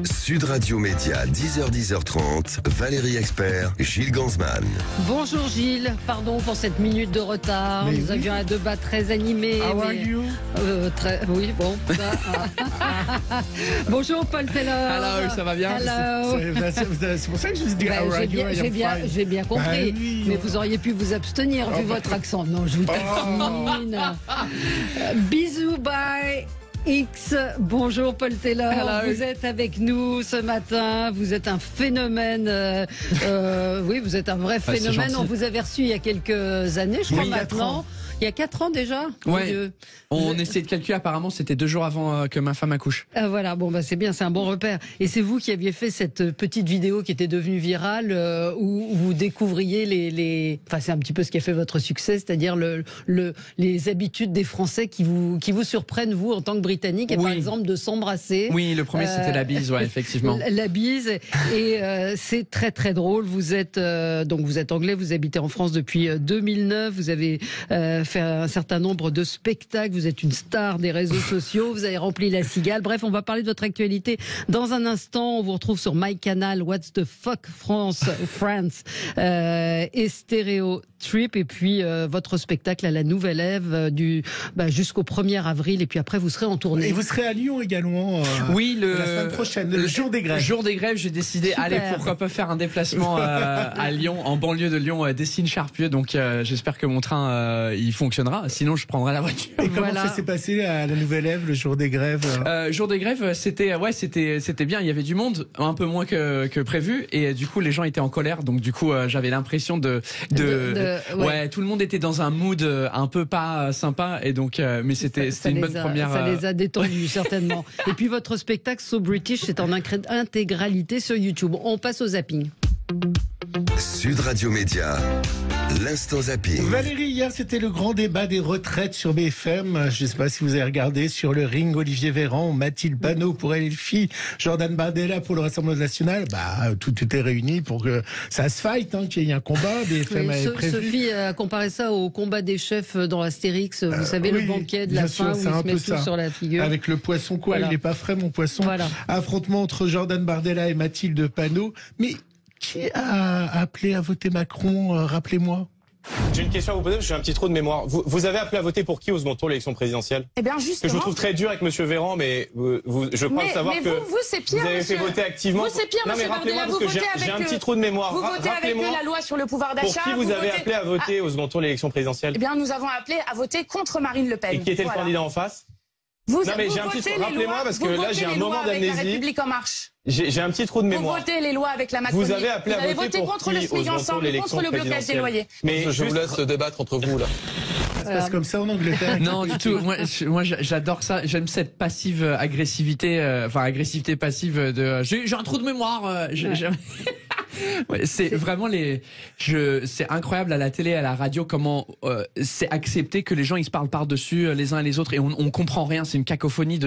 Sud Radio Média, 10h-10h30, Valérie Expert, Gilles Gansman. Bonjour Gilles, pardon pour cette minute de retard. Nous avions un débat très animé. How are you? Oui, bon. Bonjour Paul Taylor. Hello, ça va bien? Hello. C'est pour ça que je vous dis how are you? J'ai bien compris. Bah oui. Mais vous auriez pu vous abstenir vu votre accent. Non, je vous taquine. Bisous, bye. X, bonjour Paul Taylor. Hello. Vous êtes avec nous ce matin, vous êtes un phénomène, oui vous êtes un vrai phénomène, on vous avait reçu il y a quelques années je crois maintenant. Il y a 4 ans déjà. Ouais. On essayait de calculer, apparemment c'était 2 jours avant que ma femme accouche. Voilà, bon bah c'est bien, c'est un bon repère. Et c'est vous qui aviez fait cette petite vidéo qui était devenue virale où vous découvriez les... Enfin c'est un petit peu ce qui a fait votre succès, c'est-à-dire les habitudes des Français qui vous surprennent vous en tant que Britannique et par exemple de s'embrasser. Oui, le premier c'était la bise, ouais, effectivement. La bise et c'est très très drôle. Vous êtes donc vous êtes anglais, vous habitez en France depuis 2009, vous avez fait un certain nombre de spectacles, vous êtes une star des réseaux sociaux, vous avez rempli la Cigale. Bref, on va parler de votre actualité dans un instant. On vous retrouve sur MyCanal, What's the Fuck France et Stéréo Trip, et puis votre spectacle à la Nouvelle Ève jusqu'au 1er avril, et puis après vous serez en tournée. Et vous serez à Lyon également oui, la semaine prochaine, le jour des grèves. Le jour des grèves, j'ai décidé, allez, pourquoi pas faire un déplacement à Lyon, en banlieue de Lyon, Dessines-Charpieu, donc j'espère que mon train il fonctionnera, sinon je prendrai la voiture. Et comment ça s'est passé à la Nouvelle Ève, le jour des grèves? Jour des grèves, c'était bien, il y avait du monde, un peu moins que prévu, et du coup les gens étaient en colère, donc du coup j'avais l'impression ouais, tout le monde était dans un mood un peu pas sympa, et donc mais c'était une bonne première. Ça les a détendus certainement. Et puis votre spectacle So British, c'est en intégralité sur YouTube. On passe au zapping. Sud Radio Média, l'instant zapping. Valérie, hier c'était le grand débat des retraites sur BFM. Je ne sais pas si vous avez regardé. Sur le ring, Olivier Véran, Mathilde Panot pour LFI, Jordan Bardella pour le Rassemblement national. Tout était réuni pour que ça se fight, qu'il y ait un combat. BFM avait prévu. Sophie a comparé ça au combat des chefs dans Astérix. Vous savez, le banquet de la fin où ils se mettent tout sur la figure. Avec le poisson, quoi. Voilà. Il n'est pas frais, mon poisson. Voilà. Affrontement entre Jordan Bardella et Mathilde Panot. Mais qui a appelé à voter Macron, rappelez-moi? J'ai une question à vous poser parce que j'ai un petit trou de mémoire. Vous avez appelé à voter pour qui au second tour de l'élection présidentielle? Eh bien justement. Que je vous trouve très dur avec Monsieur Véran, mais je crois savoir que vous c'est pire. Vous avez fait voter activement. Vous c'est pire, non, monsieur rappelez-moi Bardella, parce que j'ai un petit trou de mémoire. Vous votez avec la loi sur le pouvoir d'achat. Pour qui vous avez appelé à voter au second tour de l'élection présidentielle? Eh bien nous avons appelé à voter contre Marine Le Pen. Et qui était le candidat en face? Non mais j'ai un petit trou. Rappelez-moi parce que là j'ai un moment d'amnésie. La République en marche. J'ai un petit trou de mémoire. Vous votez les lois avec la Macronie. Vous avez appelé à voter contre le SMIC ensemble, contre le blocage des loyers. Mais je vous laisse débattre entre vous là. Ça se passe comme ça en Angleterre? Non, du tout. Moi, j'adore ça. J'aime cette passive agressivité, agressivité passive de. J'ai un trou de mémoire. Ouais, c'est vraiment c'est incroyable à la télé, à la radio, comment c'est accepté que les gens ils se parlent par-dessus les uns et les autres, et on comprend rien. C'est une cacophonie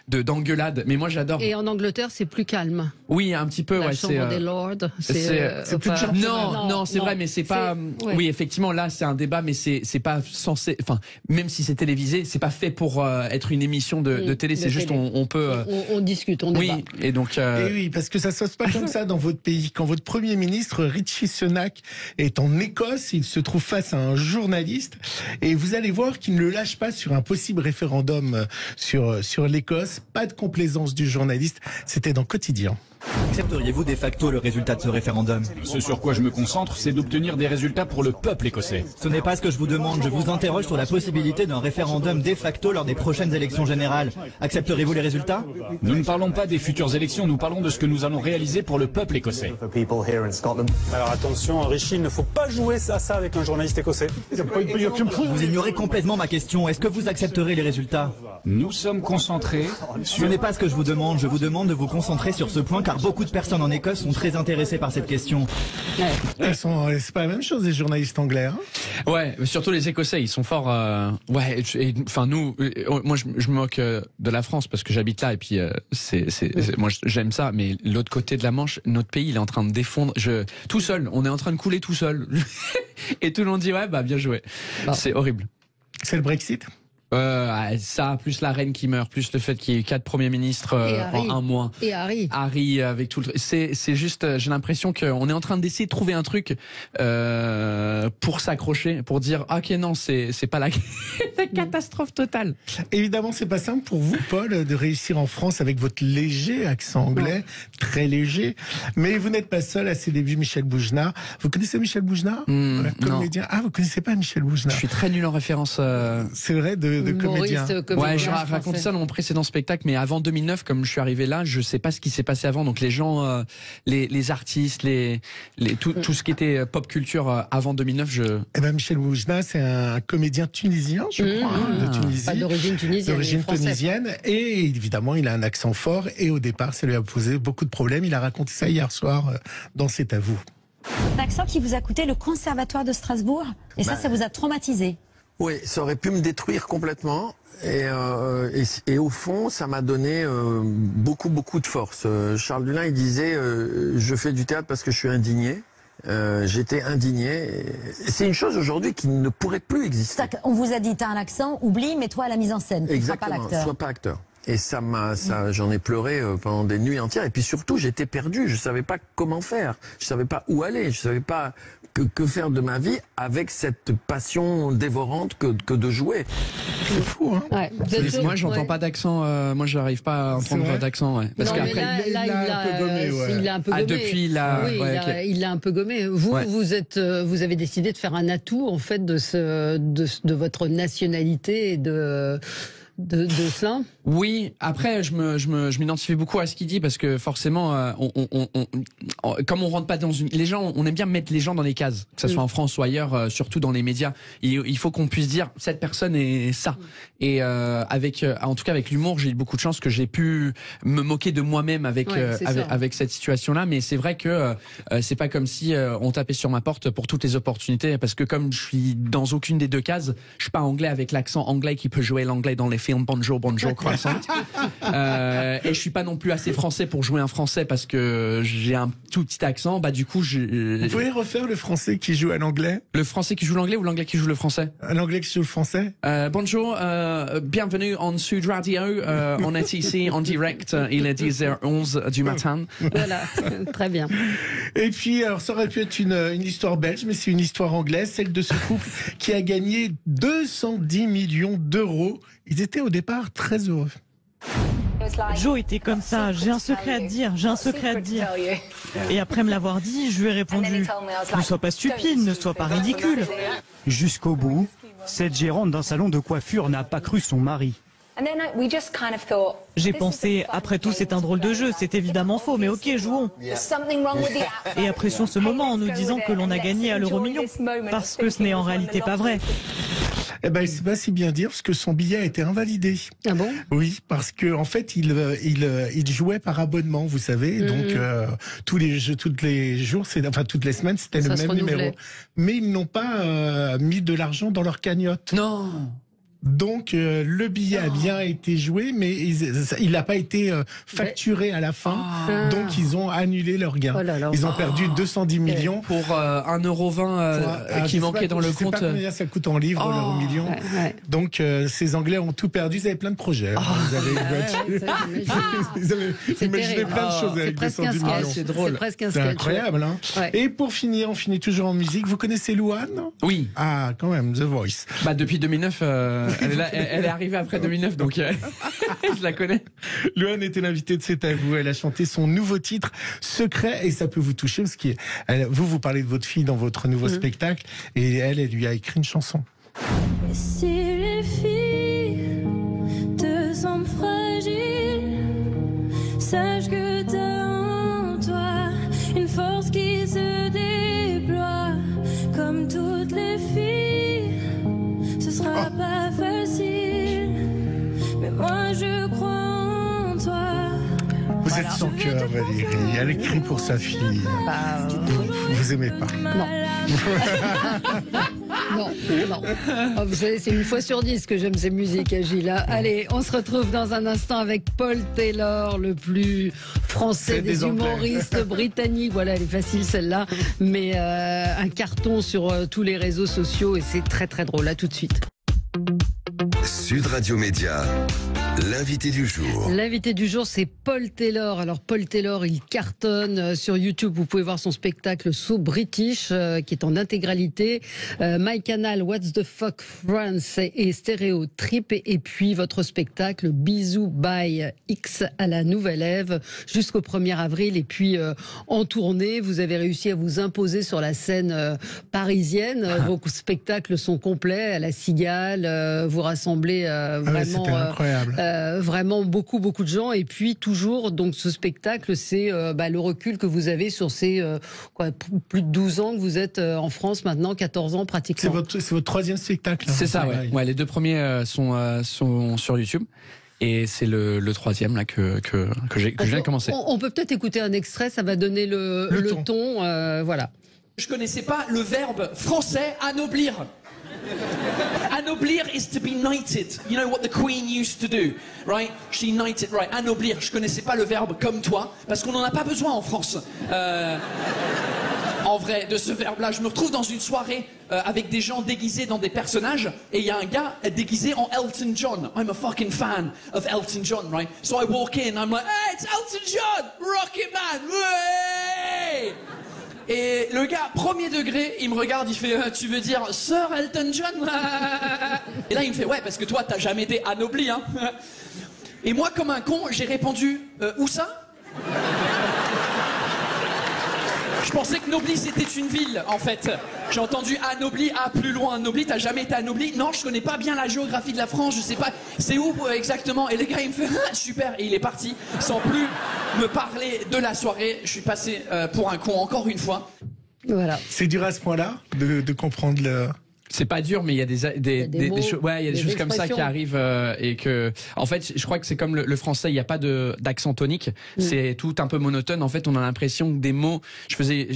d'engueulades. Mais moi, j'adore. Et en Angleterre, c'est plus calme. Oui, un petit peu. La ouais, Chambre des Lords. C'est plus non, c'est vrai, mais c'est pas. Oui, effectivement, là, c'est un débat, mais c'est pas censé. Enfin, même si c'est télévisé, c'est pas fait pour être une émission de télé. C'est juste on peut. On discute, on débat. Oui, et donc. Et oui, parce que ça se passe pas comme ça dans votre pays. Quand votre Premier ministre Rishi Sunak est en Écosse, il se trouve face à un journaliste, et vous allez voir qu'il ne le lâche pas sur un possible référendum sur l'Écosse. Pas de complaisance du journaliste. C'était dans Quotidien. Accepteriez-vous de facto le résultat de ce référendum? Ce sur quoi je me concentre, c'est d'obtenir des résultats pour le peuple écossais. Ce n'est pas ce que je vous demande, je vous interroge sur la possibilité d'un référendum de facto lors des prochaines élections générales. Accepterez-vous les résultats? Nous ne parlons pas des futures élections, nous parlons de ce que nous allons réaliser pour le peuple écossais. Alors attention, Richie, il ne faut pas jouer ça avec un journaliste écossais. Vous ignorez complètement ma question, est-ce que vous accepterez les résultats? Nous sommes concentrés sur... Ce n'est pas ce que je vous demande de vous concentrer sur ce point, car beaucoup de personnes en Écosse sont très intéressées par cette question. C'est pas la même chose, les journalistes anglais. Ouais, surtout les Écossais, ils sont forts. Enfin nous, moi je me moque de la France parce que j'habite là, et puis moi j'aime ça, mais l'autre côté de la Manche, notre pays, il est en train de défondre. Tout seul, on est en train de couler tout seul, et tout le monde dit ouais, bien joué. C'est horrible. C'est le Brexit? Ça, plus la reine qui meurt, plus le fait qu'il y ait 4 premiers ministres en un mois. Et Harry. Harry avec tout le... C'est juste, j'ai l'impression qu'on est en train d'essayer de trouver un truc pour s'accrocher, pour dire ok non, c'est pas la catastrophe totale. Évidemment, c'est pas simple pour vous, Paul, de réussir en France avec votre léger accent anglais, très léger. Mais vous n'êtes pas seul à ses débuts, Michel Boujna. Vous connaissez Michel Boujna, comédien? Ah, vous connaissez pas Michel Boujna? Je suis très nul en référence. C'est vrai, de comédien. Ouais, je raconte ça dans mon précédent spectacle, mais avant 2009, comme je suis arrivé là, je sais pas ce qui s'est passé avant. Donc les gens, les artistes, tout ce qui était pop culture avant 2009, Eh ben Michel Boujna, c'est un comédien tunisien, je crois, de Tunisie, d'origine tunisienne, et évidemment, il a un accent fort. Et au départ, ça lui a posé beaucoup de problèmes. Il a raconté ça hier soir dans C'est à vous. Un accent qui vous a coûté le conservatoire de Strasbourg, et ça vous a traumatisé. Oui, ça aurait pu me détruire complètement. Et au fond, ça m'a donné beaucoup de force. Charles Dulin, il disait je fais du théâtre parce que je suis indigné. J'étais indigné. C'est une chose aujourd'hui qui ne pourrait plus exister. On vous a dit, t'as un accent, oublie, mets-toi à la mise en scène. Exactement, sois pas acteur. Et j'en ai pleuré pendant des nuits entières. Et puis surtout, j'étais perdu. Je savais pas comment faire. Je savais pas où aller. Je savais pas que faire de ma vie avec cette passion dévorante que de jouer. C'est fou, hein? Ouais. Moi, j'entends pas d'accent. Moi, je n'arrive pas à entendre d'accent. Ouais. Parce qu'après, il l'a un peu gommé. Il l'a un peu gommé. Depuis, il l'a un peu gommé. Vous avez décidé de faire un atout en fait de votre nationalité et de cela. Oui, après je m'identifie beaucoup à ce qu'il dit parce que forcément comme on rentre pas dans les gens, on aime bien mettre les gens dans les cases, que ça soit en France ou ailleurs, surtout dans les médias. Il faut qu'on puisse dire cette personne est ça. Et en tout cas avec l'humour, j'ai eu beaucoup de chance que j'ai pu me moquer de moi-même avec cette situation-là. Mais c'est vrai que c'est pas comme si on tapait sur ma porte pour toutes les opportunités, parce que comme je suis dans aucune des deux cases, je suis pas anglais avec l'accent anglais qui peut jouer l'anglais dans les films bonjour croissant. Et je suis pas non plus assez français pour jouer un français parce que j'ai un tout petit accent. Bah du coup, vous pouvez refaire le français qui joue à l'anglais? Le français qui joue l'anglais ou l'anglais qui joue le français? L'anglais qui joue le français. Bonjour, bienvenue en Sud Radio. On est ici en direct. Il est 10h11 du matin. Voilà, très bien. Et puis, alors, ça aurait pu être une histoire belge, mais c'est une histoire anglaise, celle de ce couple qui a gagné 210 millions d'euros. Ils étaient au départ très heureux. Joe était comme ça, j'ai un secret à te dire, j'ai un secret à te dire. Et après me l'avoir dit, je lui ai répondu, ne sois pas stupide, ne sois pas ridicule. Jusqu'au bout, cette gérante d'un salon de coiffure n'a pas cru son mari. J'ai pensé, après tout c'est un drôle de jeu, c'est évidemment faux, mais ok, jouons. Et apprécions ce moment en nous disant que l'on a gagné à l'euro-million, parce que ce n'est en réalité pas vrai. Eh ben, c'est pas si bien dire, parce que son billet a été invalidé. Ah bon? Oui, parce que en fait, il jouait par abonnement, vous savez. Donc tous les jours, toutes les semaines, c'était le même numéro. Mais ils n'ont pas mis de l'argent dans leur cagnotte. Non. Donc le billet a bien été joué, mais il n'a pas été facturé à la fin. Donc ils ont annulé leur gain. Ils ont perdu 210 millions pour 1,20 € qui manquait dans le compte. Je sais pas combien ça coûte en livres, l'euro million. Donc ces Anglais ont tout perdu. Ils avaient plein de projets. Vous avez une voiture. Ils avaient imaginé plein de choses avec 210 millions. C'est drôle. C'est presque un sketch. C'est incroyable. Hein. Et pour finir, on finit toujours en musique. Vous connaissez Louane? Oui. Ah, quand même, The Voice. Bah depuis 2009. Elle est arrivée après 2009, donc je la connais. Louane était l'invitée de C'est à vous. Elle a chanté son nouveau titre, Secret, et ça peut vous toucher parce que vous parlez de votre fille dans votre nouveau spectacle, et elle lui a écrit une chanson. Et si les filles te semblent fragiles, sache que t'as en toi une force qui se déploie comme toutes les filles. Ce sera pas facile, mais moi je crois en toi. Vous êtes son cœur, Valérie. Elle écrit pour sa fille. Vous aimez pas? Non. Non. Oh, vous savez, c'est une fois sur 10 que j'aime ces musiques, Gilles. Allez, on se retrouve dans un instant avec Paul Taylor, le plus français des humoristes britanniques. Voilà, elle est facile celle-là, mais un carton sur tous les réseaux sociaux, et c'est très très drôle. À tout de suite. Sud Radio Média, l'invité du jour. L'invité du jour, c'est Paul Taylor. Alors Paul Taylor, il cartonne sur YouTube. Vous pouvez voir son spectacle So British, qui est en intégralité. My Canal, What's the Fuck France et Stéréo Trip. Et puis votre spectacle Bisous by X à la Nouvelle Ève jusqu'au 1er avril. Et puis en tournée, vous avez réussi à vous imposer sur la scène parisienne. Vos spectacles sont complets à la Cigale. Vous rassemblez vraiment... incroyable. Vraiment beaucoup de gens, et puis toujours donc ce spectacle, c'est le recul que vous avez sur ces plus de 12 ans que vous êtes en France maintenant, 14 ans pratiquement. C'est votre troisième spectacle. C'est ça, ouais. Ouais, les deux premiers sont sur YouTube. Et c'est le troisième là que je viens de commencer. On peut peut-être écouter un extrait, ça va donner le ton. Voilà. Je connaissais pas le verbe français anoblir. Anoblir is to be knighted. You know what the Queen used to do, right? She knighted, right? Anoblir. Je connaissais pas le verbe comme toi, parce qu'on n'en a pas besoin en France. En vrai, de ce verbe-là, je me retrouve dans une soirée avec des gens déguisés dans des personnages, et il y a un gars déguisé en Elton John. I'm a fucking fan of Elton John, right? So I walk in, I'm like, hey, it's Elton John, Rocket Man, ouais! Et le gars, premier degré, il me regarde, il fait tu veux dire Sir Elton John? Et là il me fait ouais, parce que toi t'as jamais été anobli, hein. Et moi comme un con, j'ai répondu où ça? Je pensais que Nobly c'était une ville en fait. J'ai entendu Anobli, plus loin. Nobly, t'as jamais été à Nobly? Non, je connais pas bien la géographie de la France, je sais pas c'est où exactement. Et le gars il me fait super, et il est parti sans plus me parler de la soirée. Je suis passé pour un con encore une fois. Voilà. C'est dur à ce point-là de comprendre le... C'est pas dur, mais il y a des choses, ouais, il y a des choses comme ça qui arrivent et que, en fait, je crois que c'est comme le français, il n'y a pas d'accent tonique, c'est tout un peu monotone. En fait, on a l'impression que des mots. Je faisais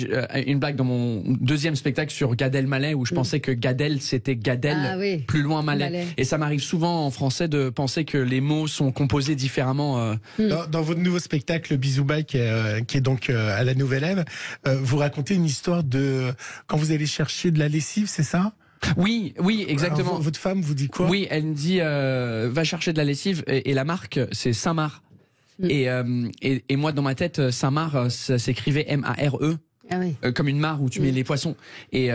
une blague dans mon deuxième spectacle sur Gad Elmaleh où je pensais que Gadel c'était Gadel, plus loin Malais. Et ça m'arrive souvent en français de penser que les mots sont composés différemment. Dans votre nouveau spectacle Bisous Bye qui est donc à la Nouvelle Ève, vous racontez une histoire de quand vous allez chercher de la lessive, c'est ça? Oui, exactement. Alors, votre femme vous dit quoi? Oui, elle me dit va chercher de la lessive, et la marque c'est Saint-Marc. Et moi dans ma tête, Saint-Marc ça s'écrivait M-A-R-E. Ah oui. Comme une mare où tu mets les poissons, et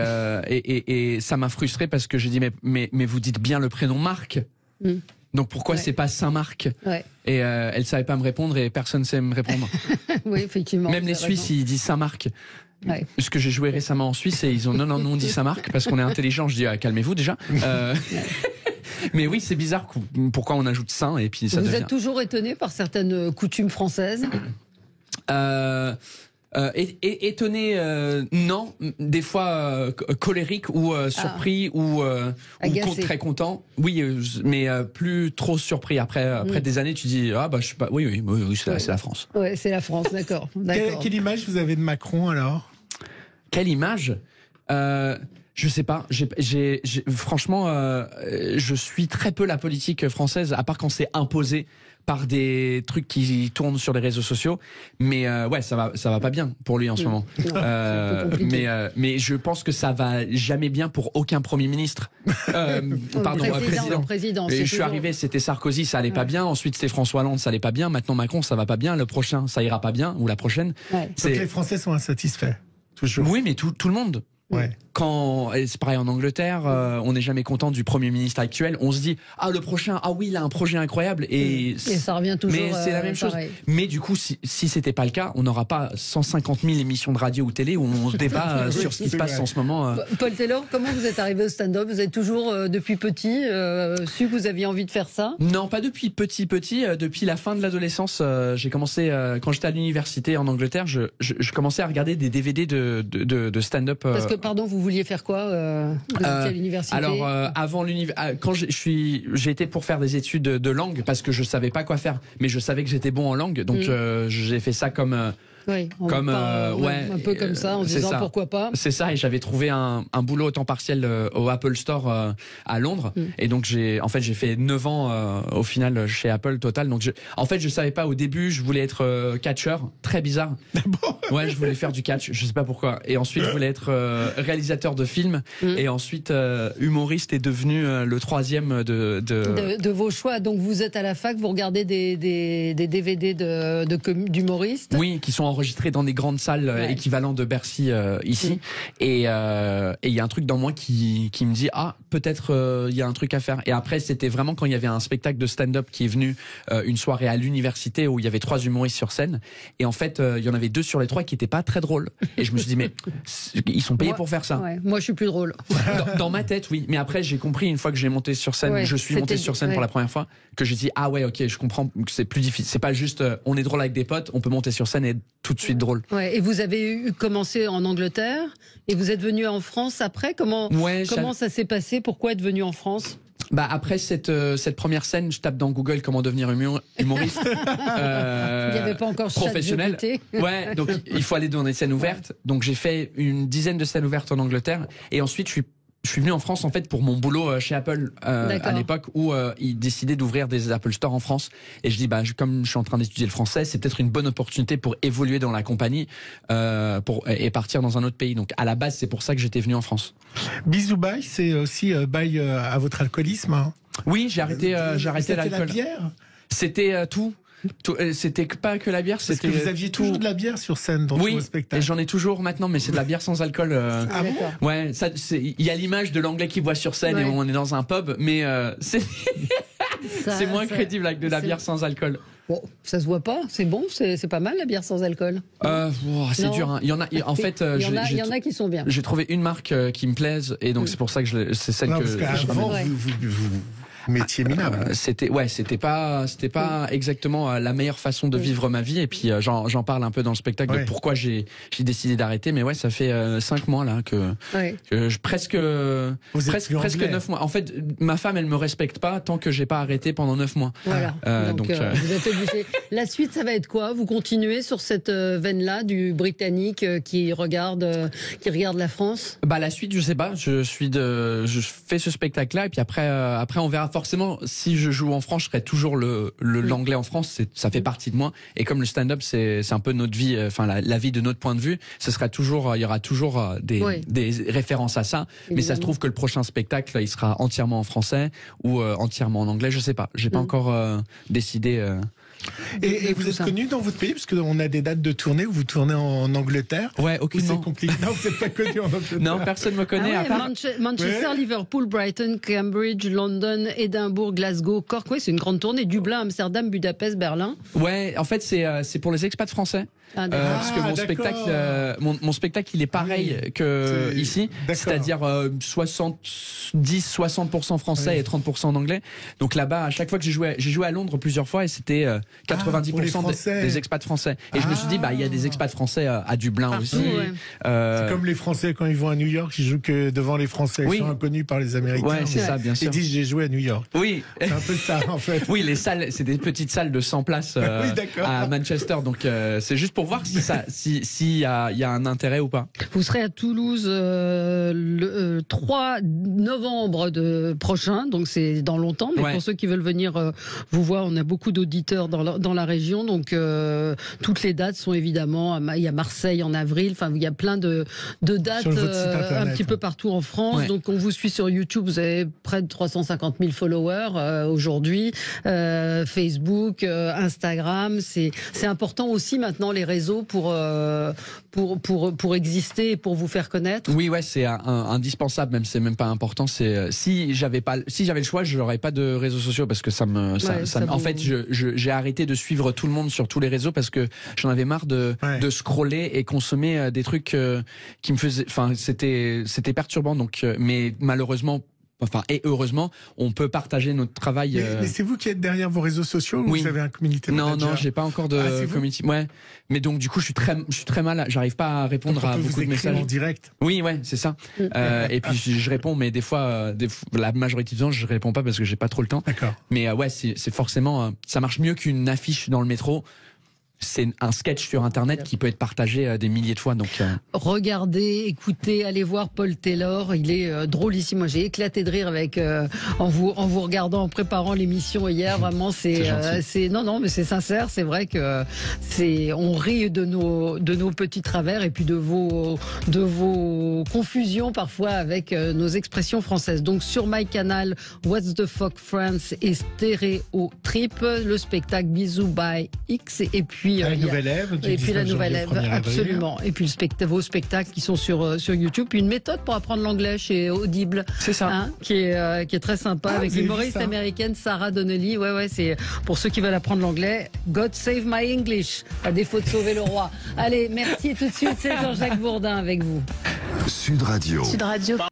ça m'a frustré parce que j'ai dit mais vous dites bien le prénom Marc. Donc pourquoi c'est pas Saint-Marc? Et elle savait pas me répondre, et personne sait me répondre. Oui, effectivement. Même les Suisses ils disent Saint-Marc. Ouais. Parce que j'ai joué récemment en Suisse et ils ont non on dit Saint-Marc parce qu'on est intelligent. Je dis calmez-vous déjà. Mais oui, c'est bizarre pourquoi on ajoute Saint, et puis ça vous devient... êtes toujours étonné par certaines coutumes françaises? Étonné, non. Des fois colérique ou surpris ou très content. Oui, mais plus trop surpris. Après des années, tu dis je suis pas. Oui, c'est la France. Ouais, c'est la France, d'accord. Quelle image vous avez de Macron alors? Quelle image? Je sais pas. Franchement, je suis très peu la politique française, à part quand c'est imposé par des trucs qui tournent sur les réseaux sociaux, mais ouais, ça va pas bien pour lui en ce moment. Mais je pense que ça va jamais bien pour aucun Premier ministre. Président. Je suis arrivé, c'était Sarkozy, ça allait pas bien. Ensuite, c'était François Hollande, ça allait pas bien. Maintenant, Macron, ça va pas bien. Le prochain, ça ira pas bien, ou la prochaine. Donc les Français sont insatisfaits. Toujours. Oui, mais tout le monde. Ouais. C'est pareil en Angleterre, on n'est jamais content du Premier ministre actuel. On se dit le prochain, oui, il a un projet incroyable, et ça revient toujours. Mais c'est la même chose. Mais du coup, si c'était pas le cas, on n'aura pas 150 000 émissions de radio ou télé où on se débat sur ce qui se passe en ce moment. Paul Taylor, comment vous êtes arrivé au stand-up? Vous êtes toujours depuis petit su que vous aviez envie de faire ça? Non, pas depuis petit. Depuis la fin de l'adolescence, j'ai commencé quand j'étais à l'université en Angleterre. Je commençais à regarder des DVD de stand-up. Parce que pardon, vous vouliez faire quoi vous étiez à l'université? Alors avant l'université, quand j'ai été pour faire des études de langue parce que je savais pas quoi faire, mais je savais que j'étais bon en langue, donc j'ai fait ça comme Oui, un peu comme ça, en disant pourquoi pas. C'est ça, et j'avais trouvé un boulot au temps partiel au Apple Store à Londres, et donc j'ai fait 9 ans au final chez Apple total. Donc je savais pas au début, je voulais être catcheur, très bizarre. Ouais, je voulais faire du catch, je sais pas pourquoi. Et ensuite, je voulais être réalisateur de films. Et ensuite, humoriste est devenu le troisième de vos choix. Donc vous êtes à la fac, vous regardez des DVD d'humoristes. Oui, qui sont enregistrés dans des grandes salles équivalentes de Bercy ici. Et il y a un truc dans moi qui me dit peut-être il y a un truc à faire. Et après, c'était vraiment quand il y avait un spectacle de stand-up qui est venu une soirée à l'université où il y avait 3 humoristes sur scène. Et en fait, il y en avait 2 sur les 3 qui étaient pas très drôles. Et je me suis dit mais ils sont payés pour faire ça. Ouais, moi, je suis plus drôle. Dans ma tête, oui. Mais après, j'ai compris une fois que j'ai monté sur scène, je suis monté sur scène pour la première fois, que j'ai dit ok, je comprends que c'est plus difficile. C'est pas juste on est drôle avec des potes, on peut monter sur scène et être tout de suite drôle. Ouais. Et vous avez commencé en Angleterre et vous êtes venu en France après. Comment ça s'est passé? Pourquoi être venu en France? Après cette première scène, je tape dans Google comment devenir humoriste. Il n'y avait pas encore professionnel. Ouais, donc il faut aller dans des scènes ouvertes. Donc j'ai fait une dizaine de scènes ouvertes en Angleterre et ensuite je suis venu en France en fait pour mon boulot chez Apple à l'époque où ils décidaient d'ouvrir des Apple Store en France. Et je dis comme je suis en train d'étudier le français, c'est peut-être une bonne opportunité pour évoluer dans la compagnie et partir dans un autre pays. Donc à la base, c'est pour ça que j'étais venu en France. Bisous bye, c'est aussi bye à votre alcoolisme. Hein. Oui, j'ai arrêté l'alcool. La bière. C'était tout. C'était pas que la bière, c'était. Parce que vous aviez toujours de la bière sur scène dans vos spectacles. Et j'en ai toujours maintenant, mais c'est de la bière sans alcool. Ah bon? Ouais, il y a l'image de l'anglais qui boit sur scène et on est dans un pub, mais c'est moins crédible avec de la bière sans alcool. Bon, ça se voit pas, c'est bon, c'est pas mal la bière sans alcool. C'est dur. Hein. Il y en a. En fait, il y en a qui sont bien. J'ai trouvé une marque qui me plaise et donc c'est pour ça que c'est celle que. Parce qu'avant, vous métier minable. C'était pas exactement la meilleure façon de vivre ma vie et puis j'en parle un peu dans le spectacle de pourquoi j'ai décidé d'arrêter, mais ça fait 5 mois là que presque 9 mois. En fait, ma femme elle me respecte pas tant que j'ai pas arrêté pendant 9 mois. Voilà. Donc vous êtes obligé. La suite ça va être quoi? Vous continuez sur cette veine là du Britannique qui regarde la France? La suite je sais pas, je fais ce spectacle là et puis après on verra. Forcément, si je joue en France, je serai toujours l'anglais en France. Ça fait partie de moi. Et comme le stand-up, c'est un peu notre vie, la vie de notre point de vue. Il y aura toujours des références à ça. Évidemment. Mais ça se trouve que le prochain spectacle, il sera entièrement en français ou entièrement en anglais. Je sais pas. J'ai pas encore décidé. Et vous êtes connu dans votre pays parce qu'on a des dates de tournée où vous tournez en Angleterre. Ouais, aucunement. C'est compliqué. Non, vous n'êtes pas connu en Angleterre. Non, personne me connaît. À part... Manchester, Liverpool, Brighton, Cambridge, London, Édimbourg, Glasgow, Cork. Oui, c'est une grande tournée. Dublin, Amsterdam, Budapest, Berlin. Ouais, en fait, c'est pour les expats français. Parce que mon spectacle, il est pareil que ici, c'est-à-dire 70-60% français et 30% en anglais. Donc là-bas, à chaque fois que j'ai joué à Londres plusieurs fois et c'était 90% des expats français. Et je me suis dit, il y a des expats français à Dublin aussi. C'est comme les Français quand ils vont à New York, ils jouent que devant les Français, ils sont inconnus par les Américains. Ouais, c'est ça, bien sûr. Ils disent j'ai joué à New York. Oui, c'est un peu ça en fait. Oui, les salles, c'est des petites salles de 100 places à Manchester. Donc c'est juste pour voir s'il y a un intérêt ou pas. Vous serez à Toulouse le 3 novembre prochain, donc c'est dans longtemps. Mais pour ceux qui veulent venir vous voir, on a beaucoup d'auditeurs dans la région, donc toutes les dates sont évidemment. Il y a Marseille en avril. Enfin, il y a plein de dates un petit peu partout en France. Ouais. Donc on vous suit sur YouTube. Vous avez près de 350 000 followers aujourd'hui. Facebook, Instagram, c'est important aussi maintenant les réseaux pour exister et pour vous faire connaître. Oui, c'est indispensable. Même c'est même pas important. C'est si j'avais le choix, je n'aurais pas de réseaux sociaux parce que en fait, j'ai arrêté de suivre tout le monde sur tous les réseaux parce que j'en avais marre de scroller et consommer des trucs qui me faisaient. Enfin, c'était perturbant. Donc, mais malheureusement. Et heureusement, on peut partager notre travail. Mais c'est vous qui êtes derrière vos réseaux sociaux ou vous avez un community manager? Non, j'ai pas encore de community. Ouais, mais donc du coup, je suis très mal. J'arrive pas à répondre à beaucoup de messages en direct. Oui, c'est ça. Et puis je réponds, mais des fois, la majorité du temps, je réponds pas parce que j'ai pas trop le temps. D'accord. Mais c'est forcément, ça marche mieux qu'une affiche dans le métro. c'est un sketch sur Internet qui peut être partagé des milliers de fois. Donc, regardez, écoutez, allez voir Paul Taylor. Il est drôlissime. Moi, j'ai éclaté de rire avec en vous regardant, en préparant l'émission hier. Vraiment, c'est non, mais c'est sincère. C'est vrai que on rit de nos petits travers et puis de vos confusions parfois avec nos expressions françaises. Donc sur MyCanal, What's the Fuck France et Stéréo Trip, le spectacle Bisous by X et puis la nouvelle Ève, absolument. Et puis vos spectacles qui sont sur YouTube. Puis une méthode pour apprendre l'anglais chez Audible, c'est ça, hein, qui est très sympa avec l'humoriste américaine Sarah Donnelly. Ouais, c'est pour ceux qui veulent apprendre l'anglais. God save my English, à défaut de sauver le roi. Allez, merci. Tout de suite, c'est Jean-Jacques Bourdin avec vous. Sud Radio. Sud Radio.